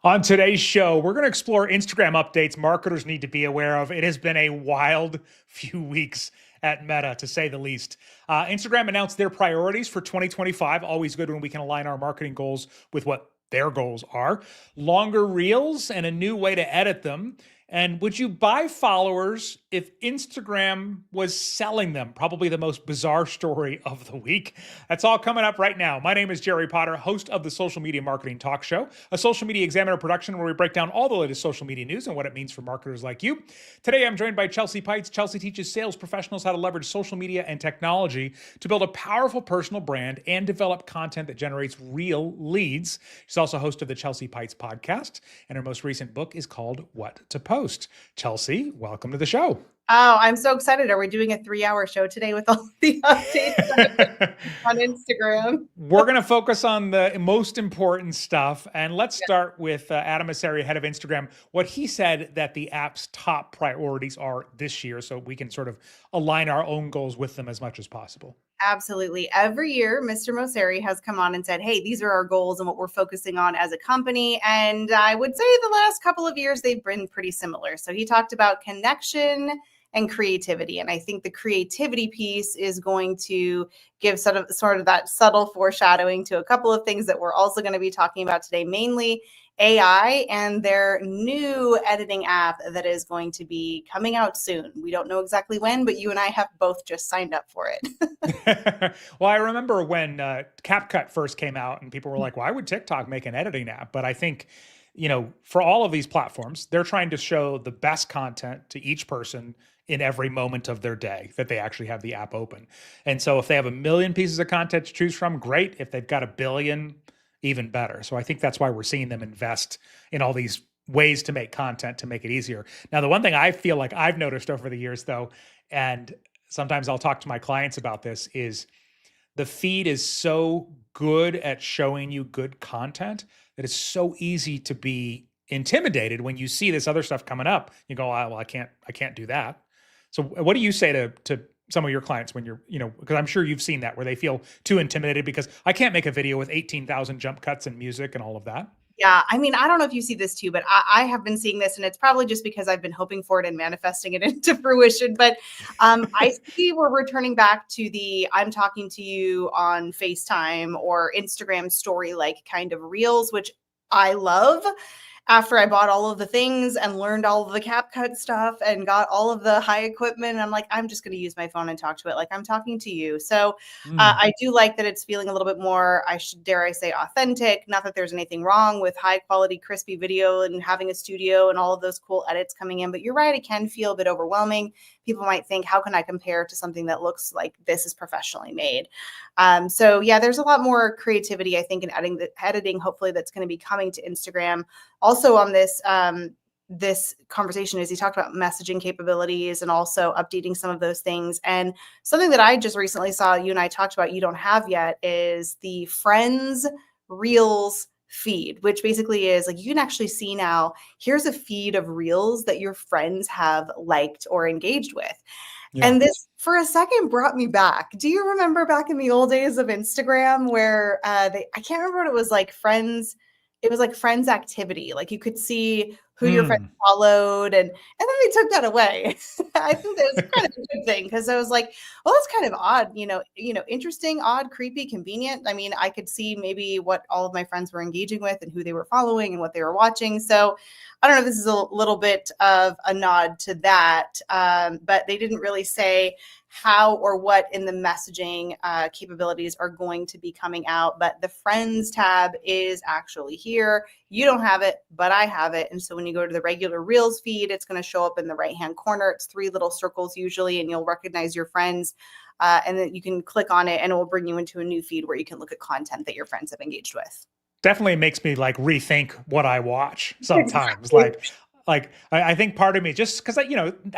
On today's show, we're going to explore Instagram updates marketers need to be aware of. It has been a wild few weeks at Meta, to say the least. Instagram announced their priorities for 2025. Always good when we can align our marketing goals with what their goals are. Longer reels and a new way to edit them. And would you buy followers if Instagram was selling them? Probably the most bizarre story of the week. That's all coming up right now. My name is Jerry Potter, host of the Social Media Marketing Talk Show, a Social Media Examiner production where we break down all the latest social media news and what it means for marketers like you. Today, I'm joined by Chelsea Peitz. Chelsea teaches sales professionals how to leverage social media and technology to build a powerful personal brand and develop content that generates real leads. She's also host of the Chelsea Peitz podcast, and her most recent book is called What to Post. Chelsea, welcome to the show. Oh, I'm so excited. Are we doing a 3-hour show today with all the updates on Instagram? We're going to focus on the most important stuff. And let's start with Adam Mosseri, head of Instagram, what he said that the app's top priorities are this year, so we can sort of align our own goals with them as much as possible. Absolutely. Every year, Mr. Mosseri has come on and said, hey, these are our goals and what we're focusing on as a company. And I would say the last couple of years, they've been pretty similar. So he talked about connection and creativity. And I think the creativity piece is going to give sort of that subtle foreshadowing to a couple of things that we're also going to be talking about today, mainly AI and their new editing app that is going to be coming out soon. We don't know exactly when, but you and I have both just signed up for it. Well, I remember when CapCut first came out and people were like, why would TikTok make an editing app? But I think, for all of these platforms, they're trying to show the best content to each person in every moment of their day that they actually have the app open. And so if they have 1 million pieces of content to choose from, great. If they've got 1 billion, even better. So I think that's why we're seeing them invest in all these ways to make content to make it easier. Now, the one thing I feel like I've noticed over the years, though, and sometimes I'll talk to my clients about this, is the feed is so good at showing you good content that it's so easy to be intimidated when you see this other stuff coming up. You go, oh, well, I can't do that. So what do you say to some of your clients when you're, because I'm sure you've seen that where they feel too intimidated because I can't make a video with 18,000 jump cuts and music and all of that? Yeah, I mean, I don't know if you see this too, but I have been seeing this, and it's probably just because I've been hoping for it and manifesting it into fruition. But I see we're returning back to the I'm talking to you on FaceTime or Instagram story like kind of reels, which I love. After I bought all of the things and learned all of the CapCut stuff and got all of the high equipment, I'm like, I'm just going to use my phone and talk to it like I'm talking to you. So I do like that it's feeling a little bit more, dare I say, authentic. Not that there's anything wrong with high quality, crispy video and having a studio and all of those cool edits coming in. But you're right, it can feel a bit overwhelming. People might think, how can I compare to something that looks like this is professionally made? So yeah, there's a lot more creativity, I think, in editing, hopefully that's going to be coming to Instagram. Also on this conversation is he talked about messaging capabilities and also updating some of those things. And something that I just recently saw you and I talked about you don't have yet is the Friends Reels feed, which basically is like you can actually see now, here's a feed of reels that your friends have liked or engaged with. Yeah. And this for a second brought me back. Do you remember back in the old days of Instagram where I can't remember what it was like, friends, it was like friends activity. Like you could see who your friends followed and then they took that away. I think that was kind of a good thing because I was like, well, that's kind of odd, interesting, odd, creepy, convenient. I mean, I could see maybe what all of my friends were engaging with and who they were following and what they were watching. So I don't know if this is a little bit of a nod to that, but they didn't really say how or what in the messaging capabilities are going to be coming out. But the Friends tab is actually here. You don't have it, but I have it. And so when you go to the regular Reels feed, it's going to show up in the right-hand corner. It's 3 little circles usually, and you'll recognize your friends. And then you can click on it and it will bring you into a new feed where you can look at content that your friends have engaged with. Definitely makes me like rethink what I watch sometimes. Exactly. Like, I think part of me, just because I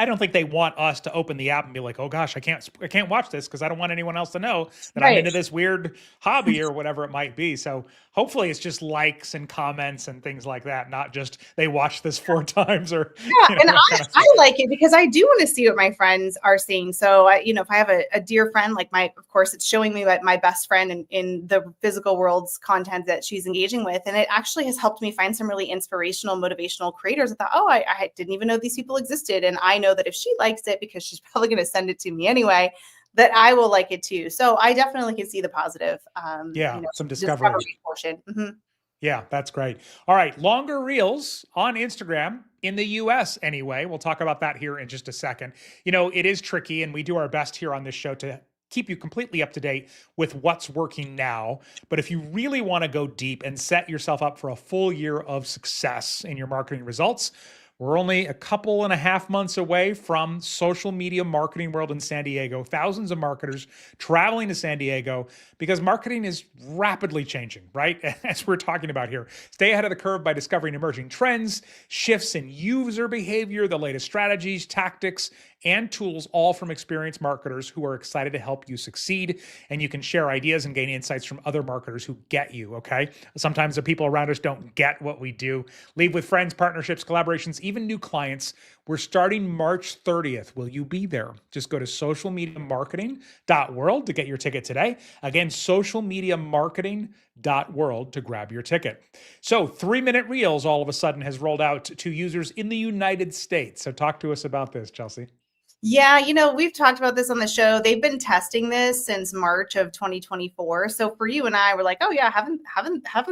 don't think they want us to open the app and be like, oh gosh, I can't watch this because I don't want anyone else to know that I'm Right. into this weird hobby or whatever it might be. So hopefully it's just likes and comments and things like that, not just they watched this 4 times or Yeah, and that kind of I stuff. like it because I do want to see what my friends are seeing. So, if I have a dear friend, like of course, it's showing me what my best friend in the physical world's content that she's engaging with. And it actually has helped me find some really inspirational, motivational creators. I thought, oh, I didn't even know these people existed. And I know that if she likes it, because she's probably going to send it to me anyway, that I will like it too. So I definitely can see the positive, Yeah, some discovery. discovery portion. Mhm. Yeah, that's great. All right, longer reels on Instagram in the US anyway. We'll talk about that here in just a second. It is tricky, and we do our best here on this show to keep you completely up to date with what's working now. But if you really want to go deep and set yourself up for a full year of success in your marketing results, we're only a couple and a half months away from Social Media Marketing World in San Diego. Thousands of marketers traveling to San Diego because marketing is rapidly changing, right? As we're talking about here. Stay ahead of the curve by discovering emerging trends, shifts in user behavior, the latest strategies, tactics, and tools, all from experienced marketers who are excited to help you succeed. And you can share ideas and gain insights from other marketers who get you, okay? Sometimes the people around us don't get what we do. Leave with friends, partnerships, collaborations, even new clients. We're starting March 30th. Will you be there? Just go to socialmediamarketing.world to get your ticket today. Again, socialmediamarketing.world to grab your ticket. So 3-minute reels all of a sudden has rolled out to users in the United States. So talk to us about this, Chelsea. Yeah, we've talked about this on the show. They've been testing this since March of 2024. So for you and I, we're like, oh yeah, haven't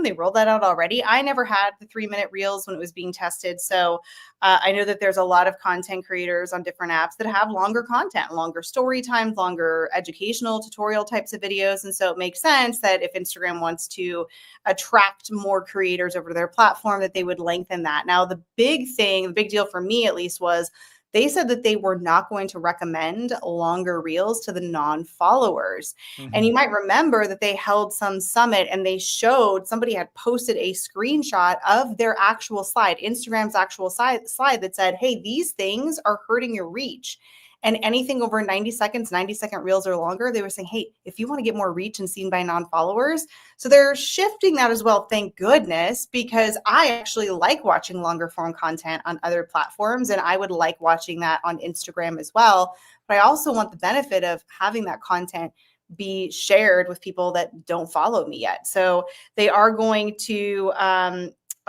they rolled that out already? I never had the 3-minute reels when it was being tested. So I know that there's a lot of content creators on different apps that have longer content, longer story times, longer educational tutorial types of videos. And so it makes sense that if Instagram wants to attract more creators over to their platform, that they would lengthen that. Now, the big deal for me at least was they said that they were not going to recommend longer reels to the non-followers. And you might remember that they held some summit and somebody had posted a screenshot of their actual slide, Instagram's actual slide that said, hey, these things are hurting your reach. And anything over 90 seconds, 90-second reels or longer, they were saying, hey, if you want to get more reach and seen by non-followers. So they're shifting that as well, thank goodness, because I actually like watching longer form content on other platforms, and I would like watching that on Instagram as well. But I also want the benefit of having that content be shared with people that don't follow me yet. So they are going to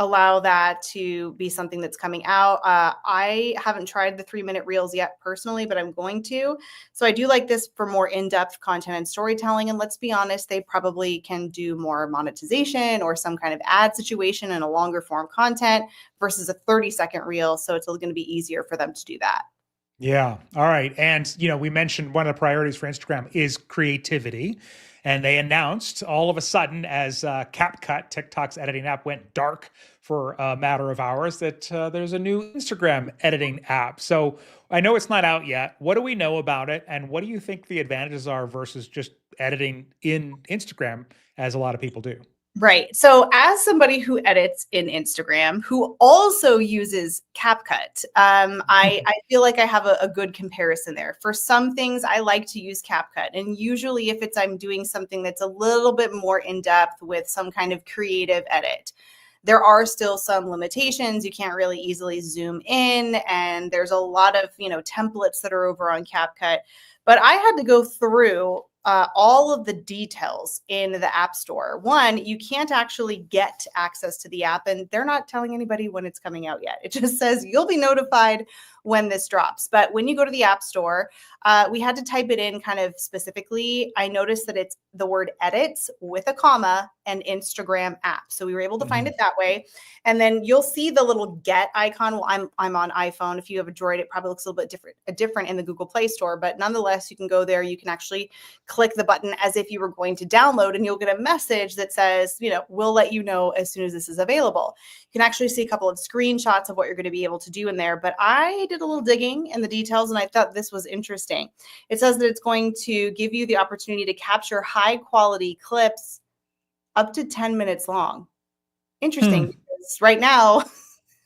allow that to be something that's coming out. I haven't tried the 3-minute reels yet personally, but I'm going to. So I do like this for more in-depth content and storytelling. And let's be honest, they probably can do more monetization or some kind of ad situation in a longer form content versus a 30-second reel. So it's going to be easier for them to do that. Yeah. All right. And, we mentioned one of the priorities for Instagram is creativity. And they announced all of a sudden, as CapCut, TikTok's editing app, went dark for a matter of hours, that there's a new Instagram editing app. So I know it's not out yet. What do we know about it? And what do you think the advantages are versus just editing in Instagram, as a lot of people do? Right. So as somebody who edits in Instagram, who also uses CapCut, I feel like I have a good comparison there. For some things, I like to use CapCut. And usually if I'm doing something that's a little bit more in depth with some kind of creative edit, there are still some limitations. You can't really easily zoom in. And there's a lot of, templates that are over on CapCut. But I had to go through all of the details in the App Store. One, you can't actually get access to the app, and they're not telling anybody when it's coming out yet. It just says you'll be notified when this drops. But when you go to the App Store, we had to type it in kind of specifically. I noticed that it's the word edits with a comma and Instagram app. So we were able to find it that way. And then you'll see the little get icon. Well, I'm on iPhone. If you have a Droid, it probably looks a little bit different in the Google Play Store. But nonetheless, you can go there. You can actually click the button as if you were going to download, and you'll get a message that says, we'll let you know as soon as this is available. You can actually see a couple of screenshots of what you're going to be able to do in there. But I did a little digging in the details, and I thought this was interesting. It says that it's going to give you the opportunity to capture high quality clips up to 10 minutes long. Interesting, because right now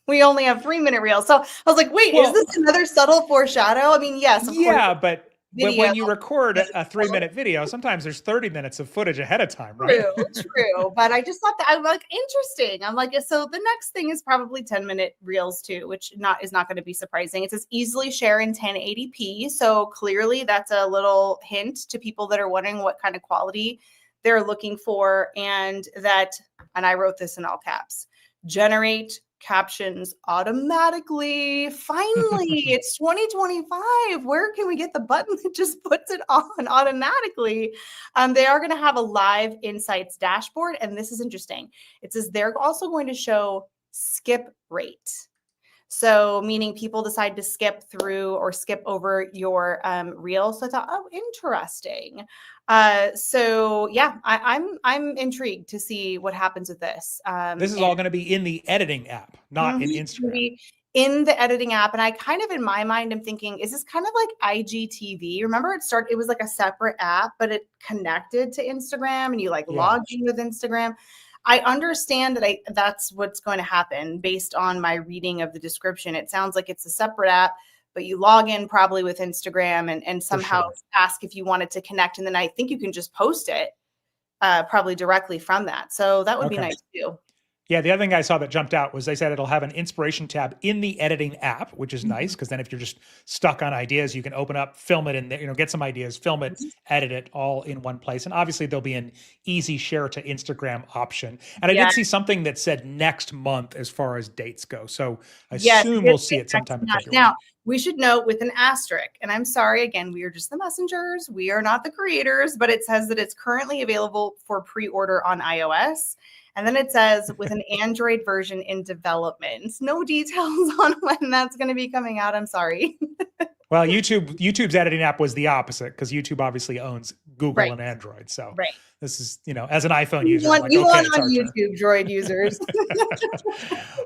we only have 3-minute reels. So I was like, wait, is Well, this another subtle foreshadow? I mean, yes, of course, yeah, but video. when you record a 3-minute video, sometimes there's 30 minutes of footage ahead of time, right? True, true. But I just thought that I'm like interesting. I'm like, so the next thing is probably 10-minute reels too, which not is not going to be surprising. It says easily share in 1080p. So clearly that's a little hint to people that are wondering what kind of quality they're looking for. And I wrote this in all caps, generate captions automatically. Finally, it's 2025. Where can we get the button that just puts it on automatically? They are going to have a live insights dashboard. And this is interesting. It says they're also going to show skip rate. So meaning people decide to skip through or skip over your reel. So I thought, oh, interesting. So yeah, I'm intrigued to see what happens with this. This is all going to be in the editing app, not in Instagram. In the editing app. And I kind of, in my mind, I'm thinking, is this kind of like IGTV? Remember it was like a separate app, but it connected to Instagram and you like logged in with Instagram. I understand that that's what's going to happen based on my reading of the description. It sounds like it's a separate app, but you log in probably with Instagram and somehow ask if you wanted to connect. And then I think you can just post it probably directly from that. So that would be nice too. Yeah, the other thing I saw that jumped out was they said it'll have an inspiration tab in the editing app, which is nice because then if you're just stuck on ideas, you can open up, film it, and get some ideas, film it, edit it all in one place. And obviously there'll be an easy share to Instagram option. And I did see something that said next month as far as dates go. So I assume we'll see it sometime in February. Now, we should note with an asterisk, and I'm sorry, again, we are just the messengers. We are not the creators, but it says that it's currently available for pre-order on iOS. And then it says with an Android version in development. No details on when that's going to be coming out. I'm sorry. Well, YouTube's editing app was the opposite because YouTube obviously owns Google and Android. So this is, as an iPhone user, you want on YouTube, Droid users.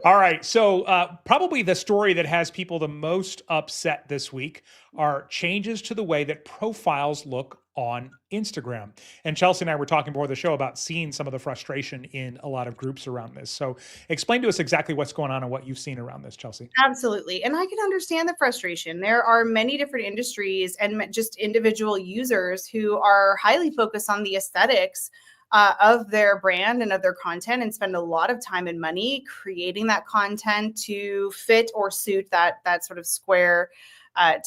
All right. So probably the story that has people the most upset this week are changes to the way that profiles look on Instagram. And Chelsea and I were talking before the show about seeing some of the frustration in a lot of groups around this. So explain to us exactly what's going on and what you've seen around this, Chelsea. Absolutely. And I can understand the frustration. There are many different industries and just individual users who are highly focused on the aesthetics of their brand and of their content and spend a lot of time and money creating that content to fit or suit that sort of square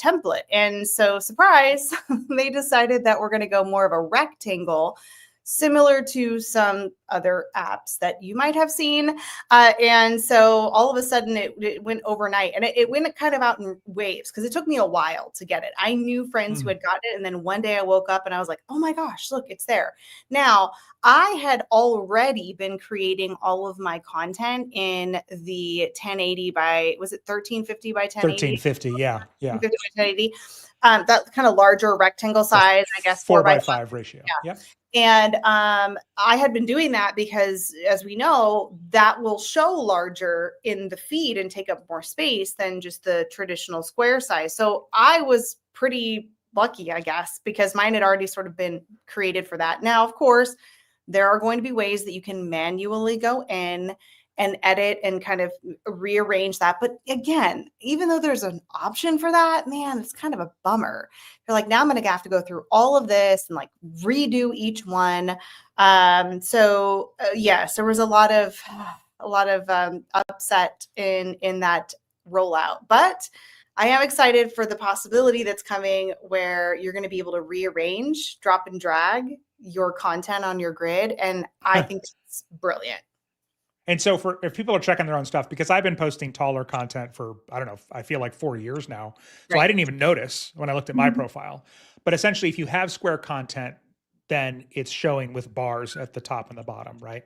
template. And so, surprise, they decided that we're going to go more of a rectangle, similar to some other apps that you might have seen. And so all of a sudden it went overnight, and it went kind of out in waves because it took me a while to get it. I knew friends who had gotten it. And then one day I woke up and I was like, oh my gosh, look, it's there. Now, I had already been creating all of my content in the 1080 by, was it 1350 by 1080? 1350, yeah. 1350 by 1080. That kind of larger rectangle size, I guess. 4:5 ratio. Yeah. And I had been doing that because, as we know, that will show larger in the feed and take up more space than just the traditional square size. So I was pretty lucky, I guess, because mine had already sort of been created for that. Now, of course, there are going to be ways that you can manually go in and edit and kind of rearrange that. But again, even though there's an option for that, man, it's kind of a bummer. You're like, now I'm going to have to go through all of this and like redo each one. Yes, there was a lot of upset in that rollout, but I am excited for the possibility that's coming where you're going to be able to rearrange, drop and drag your content on your grid. And I think it's brilliant. And so if people are checking their own stuff, because I've been posting taller content for, I don't know, I feel like 4 years now. So I didn't even notice when I looked at my profile. But essentially, if you have square content, then it's showing with bars at the top and the bottom, right?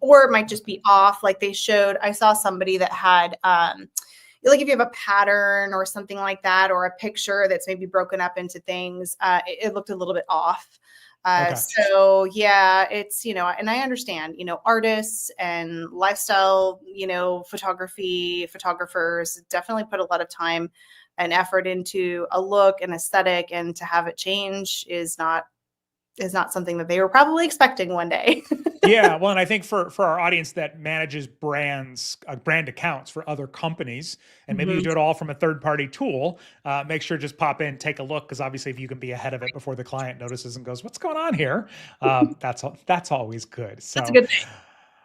Or it might just be off. Like I saw somebody that had, like if you have a pattern or something like that, or a picture that's maybe broken up into things, it looked a little bit off. So yeah, it's, and I understand, artists and lifestyle, photographers definitely put a lot of time and effort into a look and aesthetic, and to have it change is not something that they were probably expecting one day. Yeah, well, and I think for our audience that manages brand accounts for other companies, and maybe you Mhm. do it all from a third party tool, make sure just pop in, take a look, because obviously if you can be ahead of it before the client notices and goes, "What's going on here?" That's always good. That's a So, good thing.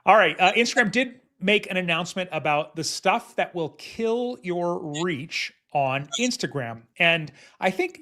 all right, Instagram did make an announcement about the stuff that will kill your reach on Instagram. And I think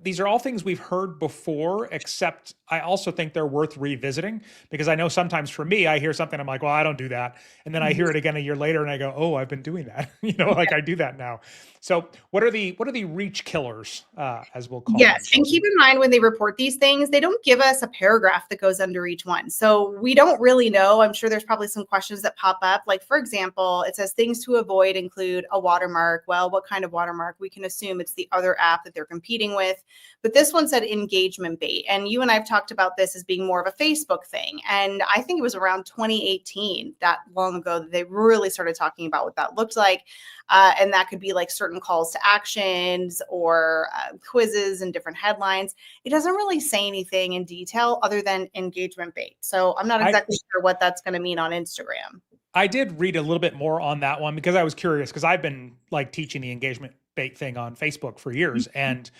these are all things we've heard before, except I also think they're worth revisiting because I know sometimes for me, I hear something, I'm like, well, I don't do that. And then I Mhm. hear it again a year later and I go, oh, I've been doing that. Like I do that now. So what are the reach killers, as we'll call them, Yes, and keep Chelsea? in mind when they report these things, they don't give us a paragraph that goes under each one. So we don't really know. I'm sure there's probably some questions that pop up. Like, for example, it says things to avoid include a watermark. Well, what kind of watermark? We can assume it's the other app that they're competing with. But this one said engagement bait. And you and I have talked about this as being more of a Facebook thing. And I think it was around 2018, that long ago, that they really started talking about what that looked like. And that could be like certain calls to actions or quizzes and different headlines. It doesn't really say anything in detail other than engagement bait. So I'm not I exactly sure what that's going to mean on Instagram. I did read a little bit more on that one because I was curious because I've been like teaching the engagement bait thing on Facebook for years, and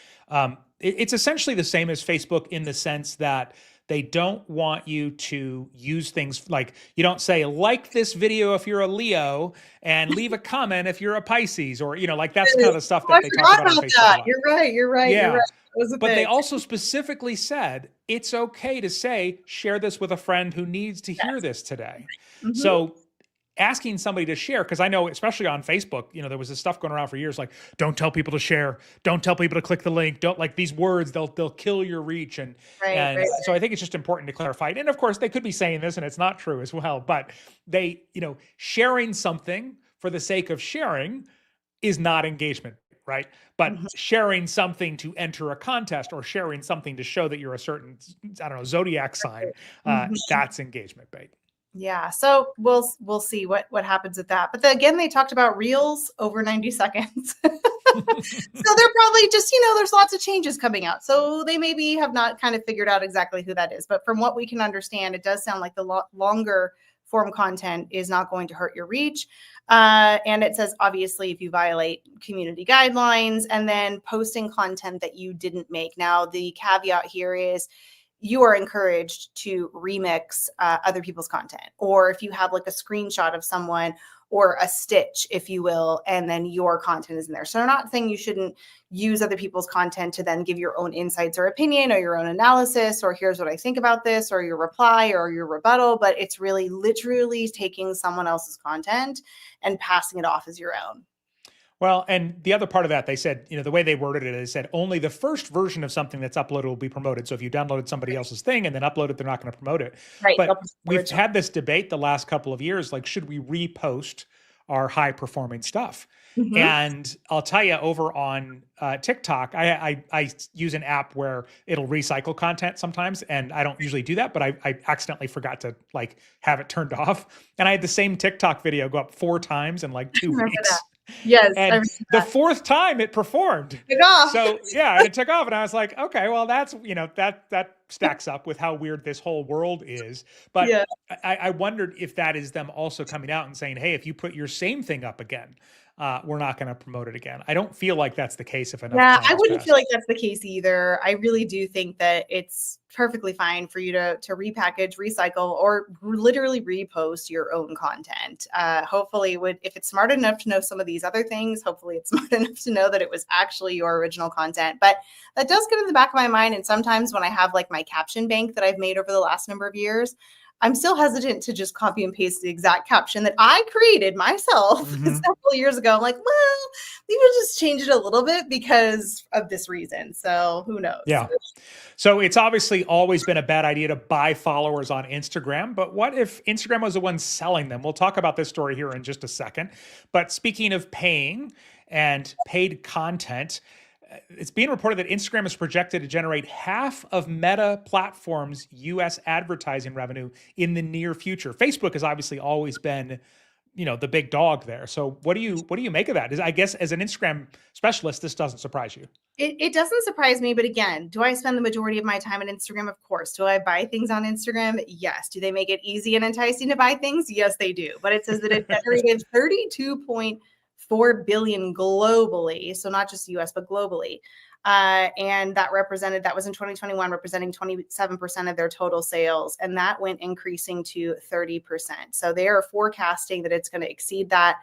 it's essentially the same as Facebook in the sense that they don't want you to use things like you don't say like this video if you're a Leo and leave a comment if you're a Pisces, or like that's kind of the stuff Oh, I that they talk forgot about on about Facebook a that. lot. You're right. You're right. You're right. Yeah. That was a But they thing. also specifically said it's okay to say, share this with a friend who needs to hear Yes. this today. Mhm. So asking somebody to share, because I know, especially on Facebook, there was this stuff going around for years, like, don't tell people to share, don't tell people to click the link, don't like these words, they'll kill your reach. And Right. and Right. so I think it's just important to clarify it. And of course, they could be saying this and it's not true as well, but sharing something for the sake of sharing is not engagement, right? But Mhm. sharing something to enter a contest or sharing something to show that you're a certain, I don't know, zodiac sign, Mhm. that's engagement bait. Yeah, so we'll see what happens with that. But again, they talked about reels over 90 seconds. So they're probably just, there's lots of changes coming out. So they maybe have not kind of figured out exactly who that is. But from what we can understand, it does sound like the longer form content is not going to hurt your reach. And it says, obviously, if you violate community guidelines and then posting content that you didn't make. Now, the caveat here is you are encouraged to remix other people's content. Or if you have like a screenshot of someone or a stitch, if you will, and then your content is in there. So I'm not saying you shouldn't use other people's content to then give your own insights or opinion or your own analysis or here's what I think about this or your reply or your rebuttal, but it's really literally taking someone else's content and passing it off as your own. Well, and the other part of that, they said, the way they worded it, they said only the first version of something that's uploaded will be promoted. So if you downloaded somebody else's thing and then upload it, they're not going to promote it. Right. But we've had this debate the last couple of years, like, should we repost our high performing stuff? Mm-hmm. And I'll tell you, over on TikTok, I use an app where it'll recycle content sometimes, and I don't usually do that, but I accidentally forgot to like have it turned off, and I had the same TikTok video go up 4 times in like two Remember that. weeks. Yes, I And remember the that. fourth time it performed. Good off. So yeah, and it took off. And I was like, okay, well, that's, that stacks up with how weird this whole world is. But Yeah. I wondered if that is them also coming out and saying, hey, if you put your same thing up again, we're not going to promote it again. I don't feel like that's the case if enough Yeah, time I has wouldn't feel passed. like that's the case either. I really do think that it's perfectly fine for you to repackage, recycle, or literally repost your own content. Hopefully, if it's smart enough to know some of these other things, hopefully it's smart enough to know that it was actually your original content. But that does get in the back of my mind. And sometimes when I have like my caption bank that I've made over the last number of years, I'm still hesitant to just copy and paste the exact caption that I created myself Mhm. several years ago. I'm like, well, maybe we'll just change it a little bit because of this reason. So who knows? Yeah. So it's obviously always been a bad idea to buy followers on Instagram, but what if Instagram was the one selling them? We'll talk about this story here in just a second. But speaking of paying and paid content, it's being reported that Instagram is projected to generate half of Meta Platform's US advertising revenue in the near future. Facebook has obviously always been the big dog there. So what do you make of that? I guess as an Instagram specialist, this doesn't surprise you. It doesn't surprise me, but again, do I spend the majority of my time on Instagram? Of course. Do I buy things on Instagram? Yes. Do they make it easy and enticing to buy things? Yes, they do. But it says that it generated 32.4 billion globally, so not just US, but globally. And that was in 2021, representing 27% of their total sales. And that went increasing to 30%. So they are forecasting that it's going to exceed that.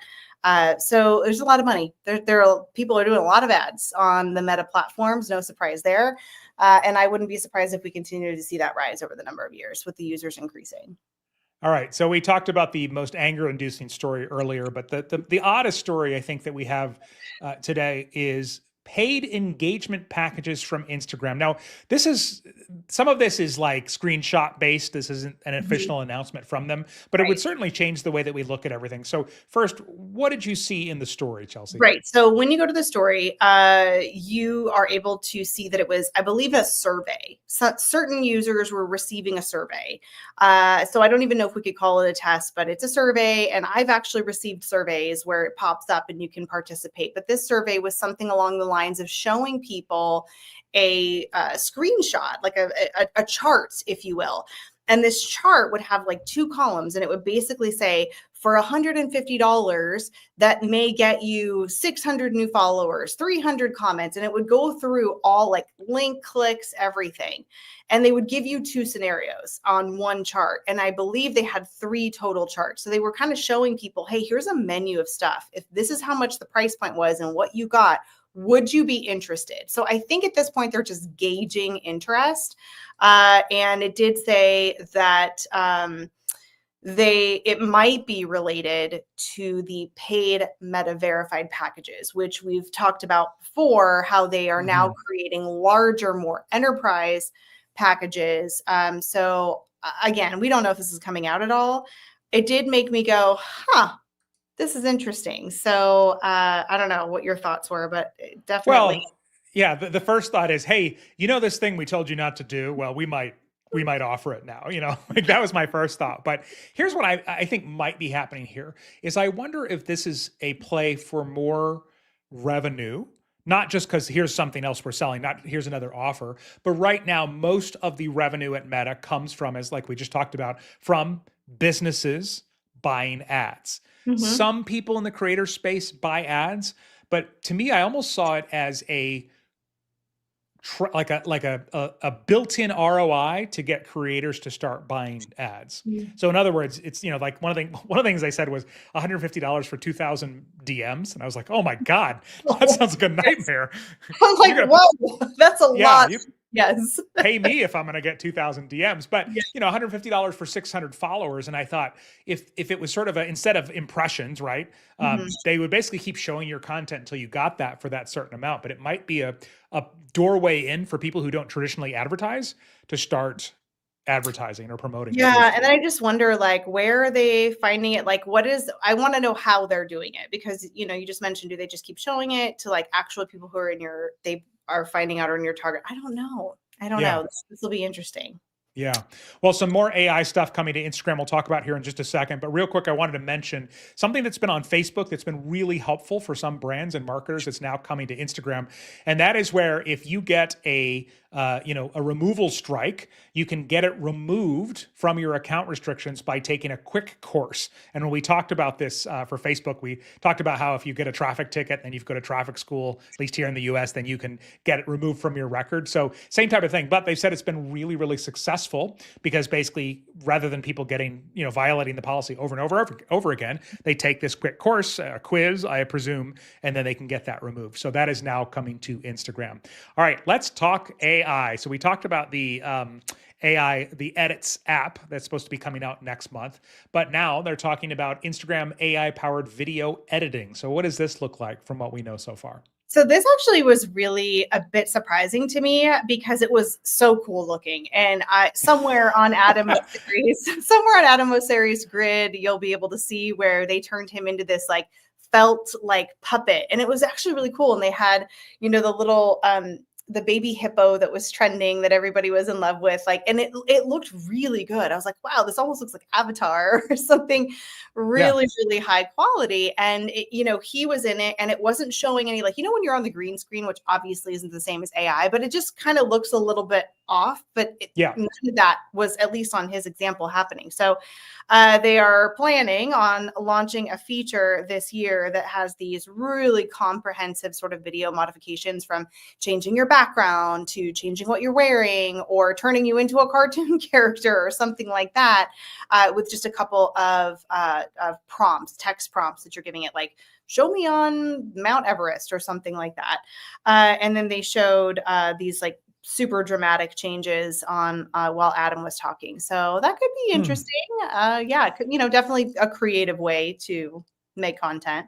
So there's a lot of money. People are doing a lot of ads on the Meta platforms. No surprise there. And I wouldn't be surprised if we continue to see that rise over the number of years with the users increasing. All right. So we talked about the most anger-inducing story earlier, but the oddest story I think that we have today is paid engagement packages from Instagram. Now, some of this is like screenshot based. This isn't an official announcement from them, but it would certainly change the way that we look at everything. So first, what did you see in the story, Chelsea? Right. So when you go to the story, you are able to see that it was, I believe, a survey. So certain users were receiving a survey. So I don't even know if we could call it a test, but it's a survey. And I've actually received surveys where it pops up and you can participate. But this survey was something along the lines of showing people a screenshot, like a chart, if you will. And this chart would have like two columns, and it would basically say, for $150, that may get you 600 new followers, 300 comments, and it would go through all like link clicks, everything. And they would give you two scenarios on one chart. And I believe they had 3 total charts. So they were kind of showing people, hey, here's a menu of stuff. If this is how much the price point was and what you got, would you be interested? So I think at this point, they're just gauging interest. And it did say that it might be related to the paid Meta verified packages, which we've talked about before, how they are now creating larger, more enterprise packages. So again, we don't know if this is coming out at all. It did make me go, this is interesting. So I don't know what your thoughts were, but definitely. Well, yeah, the first thought is, hey, this thing we told you not to do? Well, we might offer it now, like that was my first thought. But here's what I think might be happening here is I wonder if this is a play for more revenue, not just because here's something else we're selling, not here's another offer, but right now, most of the revenue at Meta comes from, as like we just talked about, from businesses buying ads. Some people in the creator space buy ads, but to me, I almost saw it as a built-in ROI to get creators to start buying ads. So in other words, it's like one of the things they said was $150 for 2,000 DMs, and I was like, oh my god, that sounds like a nightmare. I'm like, whoa, that's a lot. Yes. Pay me if I'm going to get 2,000 DMs, but $150 for 600 followers. And I thought if it was sort of instead of impressions, right? They would basically keep showing your content until you got that for that certain amount, but it might be a doorway in for people who don't traditionally advertise to start advertising or promoting. Yeah. And I just wonder, like, where are they finding it? Like, I want to know how they're doing it, because, you just mentioned, do they just keep showing it to like actual people who are they are finding out on your target? I don't know. This will be interesting. Yeah. Well, some more AI stuff coming to Instagram we'll talk about here in just a second. But real quick, I wanted to mention something that's been on Facebook that's been really helpful for some brands and marketers that's now coming to Instagram. And that is where if you get a removal strike, you can get it removed from your account restrictions by taking a quick course. And when we talked about this for Facebook, we talked about how if you get a traffic ticket and you've got a traffic school, at least here in the US, then you can get it removed from your record. So same type of thing, but they said it's been really, really successful because basically rather than people getting, violating the policy over and over again, they take this quick course, a quiz, I presume, and then they can get that removed. So that is now coming to Instagram. All right, let's talk AI. So we talked about the AI, the Edits app that's supposed to be coming out next month, but now they're talking about Instagram AI-powered video editing. So what does this look like from what we know so far? So this actually was really a bit surprising to me because it was so cool looking. And somewhere on Adam Mosseri's grid, you'll be able to see where they turned him into this like felt like puppet. And it was actually really cool. And they had, the little the baby hippo that was trending that everybody was in love with, like, and it looked really good. I was like, wow, this almost looks like Avatar or something Yeah. really, really high quality. And he was in it, and it wasn't showing any, like, when you're on the green screen, which obviously isn't the same as AI, but it just kind of looks a little bit off. But Yeah. none of that was, at least on his example, happening. So they are planning on launching a feature this year that has these really comprehensive sort of video modifications, from changing your background to changing what you're wearing or turning you into a cartoon character or something like that, with just a couple of prompts, text prompts that you're giving it, like, show me on Mount Everest or something like that. And then they showed these, like, super dramatic changes on while Adam was talking. So that could be interesting. Yeah, definitely a creative way to make content.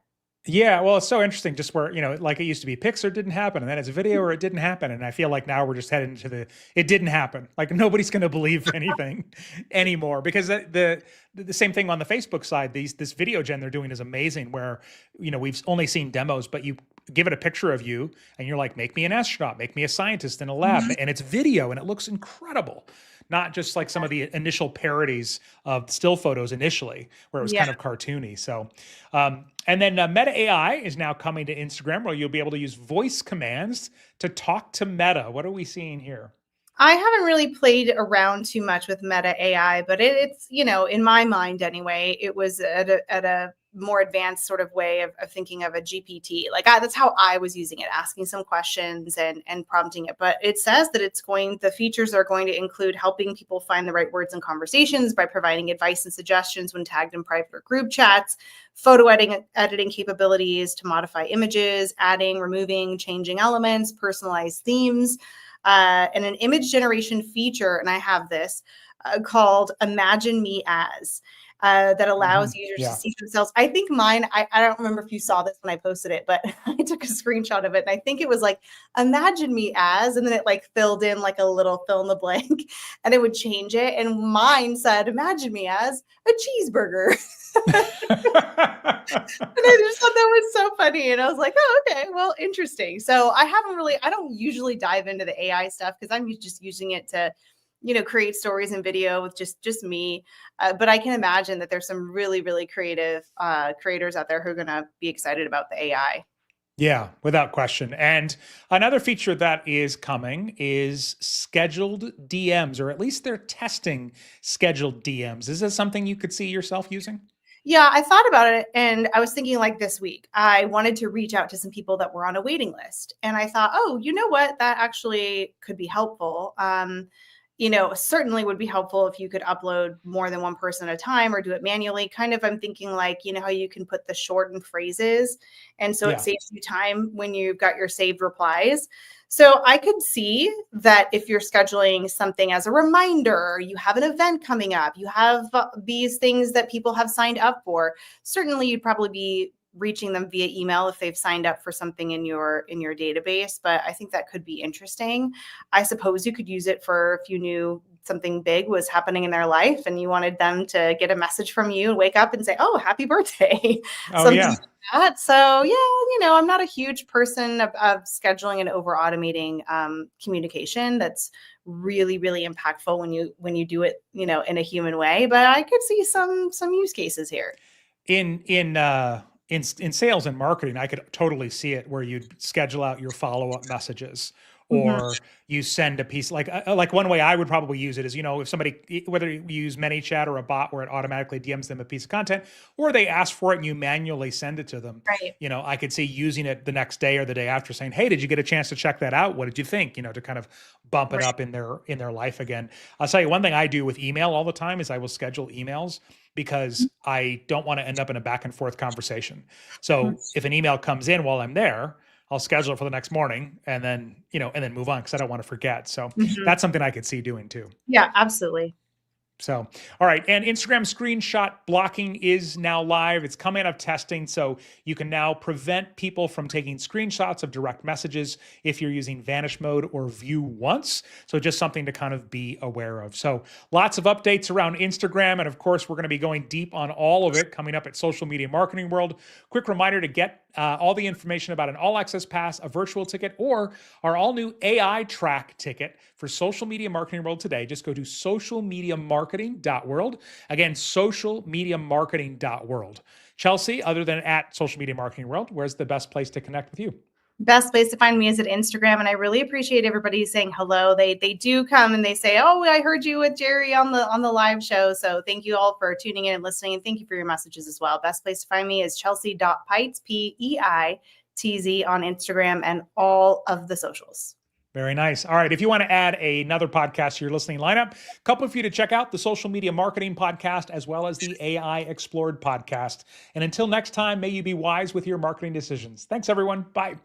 Yeah, well, it's so interesting just where, like it used to be pics or didn't happen, and then it's a video or it didn't happen. And I feel like now we're just heading into it didn't happen. Like nobody's going to believe anything anymore, because the same thing on the Facebook side, this video gen they're doing is amazing, where, we've only seen demos, but you give it a picture of you and you're like, make me an astronaut, make me a scientist in a lab. And it's video and it looks incredible. Not just like some of the initial parodies of still photos initially, where it was kind of cartoony. So, and then Meta AI is now coming to Instagram, where you'll be able to use voice commands to talk to Meta. What are we seeing here? I haven't really played around too much with Meta AI, but it's, in my mind anyway, it was at a more advanced sort of way of thinking of a GPT. Like that's how I was using it, asking some questions and prompting it. But it says that the features are going to include helping people find the right words in conversations by providing advice and suggestions when tagged in private or group chats, photo editing capabilities to modify images, adding, removing, changing elements, personalized themes, and an image generation feature. And I have this called Imagine Me As. That allows users to see themselves. I think mine, I don't remember if you saw this when I posted it, but I took a screenshot of it. And I think it was like, imagine me as, and then it like filled in like a little fill in the blank and it would change it. And mine said, imagine me as a cheeseburger. And I just thought that was so funny. And I was like, oh, okay, well, interesting. So I don't usually dive into the AI stuff because I'm just using it to, create stories and video with just me. But I can imagine that there's some really, really creative creators out there who are going to be excited about the AI. Yeah, without question. And another feature that is coming is scheduled DMs, or at least they're testing scheduled DMs. Is this something you could see yourself using? Yeah, I thought about it, and I was thinking, like, this week, I wanted to reach out to some people that were on a waiting list. And I thought, oh, you know what? That actually could be helpful. Certainly would be helpful if you could upload more than one person at a time or do it manually. Kind of, I'm thinking like, how you can put the shortened phrases. And so it saves you time when you've got your saved replies. So I could see that if you're scheduling something as a reminder, you have an event coming up, you have these things that people have signed up for, certainly you'd probably be reaching them via email if they've signed up for something in your database. But I think that could be interesting. I suppose you could use it for if you knew something big was happening in their life and you wanted them to get a message from you and wake up and say, oh, happy birthday. Oh, yeah. Like that. So yeah, I'm not a huge person of scheduling and over automating communication. That's really, really impactful when you do it, in a human way. But I could see some use cases here. In sales and marketing, I could totally see it where you'd schedule out your follow-up messages, or you send a piece like one way I would probably use it is, if somebody, whether you use ManyChat or a bot where it automatically DMs them a piece of content, or they ask for it and you manually send it to them. Right. I could see using it the next day or the day after saying, hey, did you get a chance to check that out? What did you think? To kind of bump it up in their life again. I'll tell you one thing I do with email all the time is I will schedule emails because I don't want to end up in a back and forth conversation. So if an email comes in while I'm there, I'll schedule it for the next morning and then move on because I don't want to forget. So that's something I could see doing too. Yeah, absolutely. So, all right. And Instagram screenshot blocking is now live. It's come out of testing. So you can now prevent people from taking screenshots of direct messages if you're using vanish mode or view once. So just something to kind of be aware of. So lots of updates around Instagram. And of course, we're going to be going deep on all of it coming up at Social Media Marketing World. Quick reminder to get all the information about an all access pass, a virtual ticket, or our all new AI track ticket for Social Media Marketing World today, just go to socialmediamarketing.world. Again, socialmediamarketing.world. Chelsea, other than at Social Media Marketing World, where's the best place to connect with you? Best place to find me is at Instagram, and I really appreciate everybody saying hello. They do come and they say, "Oh, I heard you with Jerry on the live show." So thank you all for tuning in and listening, and thank you for your messages as well. Best place to find me is Chelsea.Peitz, Peitz on Instagram and all of the socials. Very nice. All right. If you want to add another podcast to your listening lineup, a couple for you to check out: the Social Media Marketing Podcast, as well as the AI Explored Podcast. And until next time, may you be wise with your marketing decisions. Thanks, everyone. Bye.